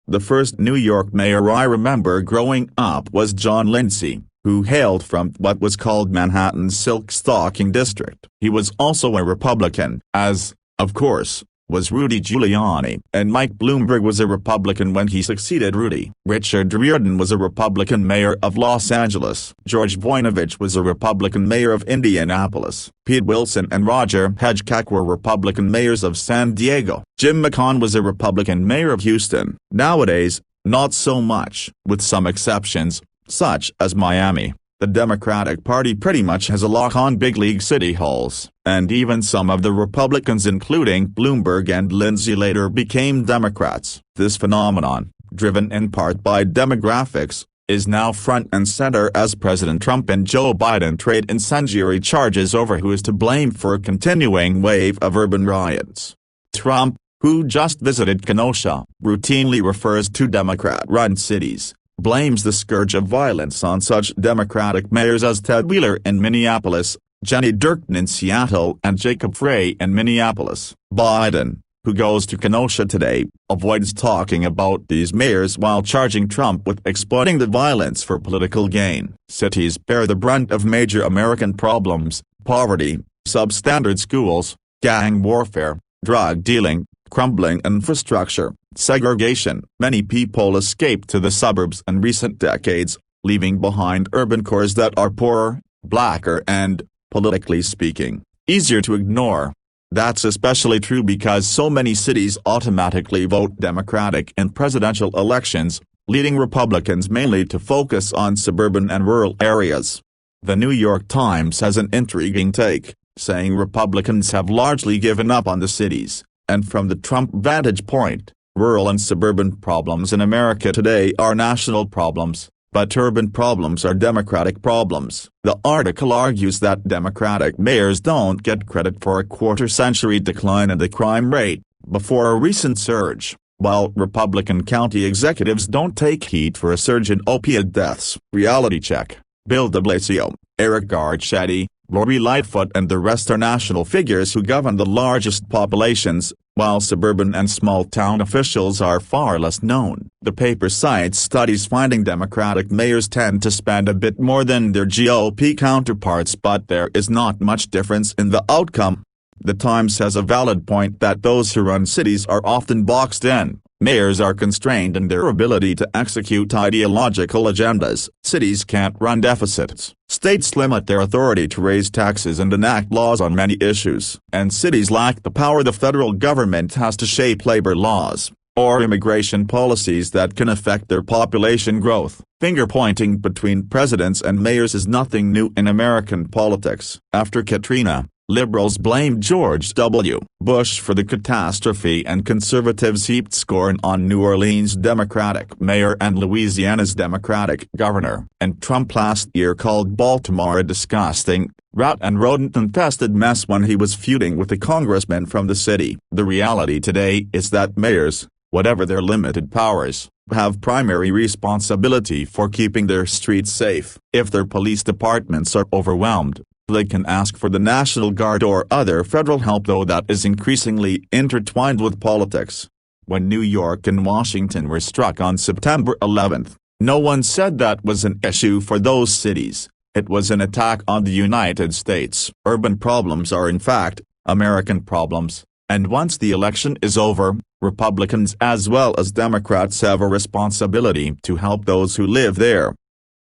The first New York mayor I remember growing up was John Lindsay, who hailed from what was called Manhattan's Silk Stocking District. He was also a Republican, as, of course, was Rudy Giuliani. And Mike Bloomberg was a Republican when he succeeded Rudy. Richard Riordan was a Republican mayor of Los Angeles. George Voinovich was a Republican mayor of Indianapolis. Pete Wilson and Roger Hedgecock were Republican mayors of San Diego. Jim McCann was a Republican mayor of Houston. Nowadays, not so much, with some exceptions, such as Miami. The Democratic Party pretty much has a lock on big league city halls, and even some of the Republicans including Bloomberg and Lindsay later became Democrats. This phenomenon, driven in part by demographics, is now front and center as President Trump and Joe Biden trade incendiary charges over who is to blame for a continuing wave of urban riots. Trump, who just visited Kenosha, routinely refers to Democrat-run cities, blames the scourge of violence on such Democratic mayors as Ted Wheeler in Minneapolis, Jenny Durkan in Seattle and Jacob Frey in Minneapolis. Biden, who goes to Kenosha today, avoids talking about these mayors while charging Trump with exploiting the violence for political gain. Cities bear the brunt of major American problems: poverty, substandard schools, gang warfare, drug dealing, crumbling infrastructure, segregation. Many people escape to the suburbs in recent decades, leaving behind urban cores that are poorer, blacker and, politically speaking, easier to ignore. That's especially true because so many cities automatically vote Democratic in presidential elections, leading Republicans mainly to focus on suburban and rural areas. The New York Times has an intriguing take, saying Republicans have largely given up on the cities, and from the Trump vantage point, rural and suburban problems in America today are national problems, but urban problems are Democratic problems. The article argues that Democratic mayors don't get credit for a quarter-century decline in the crime rate, before a recent surge, while Republican county executives don't take heed for a surge in opiate deaths. Reality check. Bill de Blasio, Eric Garcetti, Lori Lightfoot and the rest are national figures who govern the largest populations, while suburban and small-town officials are far less known. The paper cites studies finding Democratic mayors tend to spend a bit more than their GOP counterparts, but there is not much difference in the outcome. The Times has a valid point that those who run cities are often boxed in. Mayors are constrained in their ability to execute ideological agendas. Cities can't run deficits. States limit their authority to raise taxes and enact laws on many issues. And cities lack the power the federal government has to shape labor laws, or immigration policies that can affect their population growth. Finger-pointing between presidents and mayors is nothing new in American politics. After Katrina, liberals blamed George W. Bush for the catastrophe and conservatives heaped scorn on New Orleans' Democratic mayor and Louisiana's Democratic governor. And Trump last year called Baltimore a disgusting, rat and rodent-infested mess when he was feuding with a congressman from the city. The reality today is that mayors, whatever their limited powers, have primary responsibility for keeping their streets safe. If their police departments are overwhelmed, they can ask for the National Guard or other federal help, though that is increasingly intertwined with politics. When New York and Washington were struck on September 11, no one said that was an issue for those cities. It was an attack on the United States. Urban problems are in fact American problems, and once the election is over, Republicans as well as Democrats have a responsibility to help those who live there.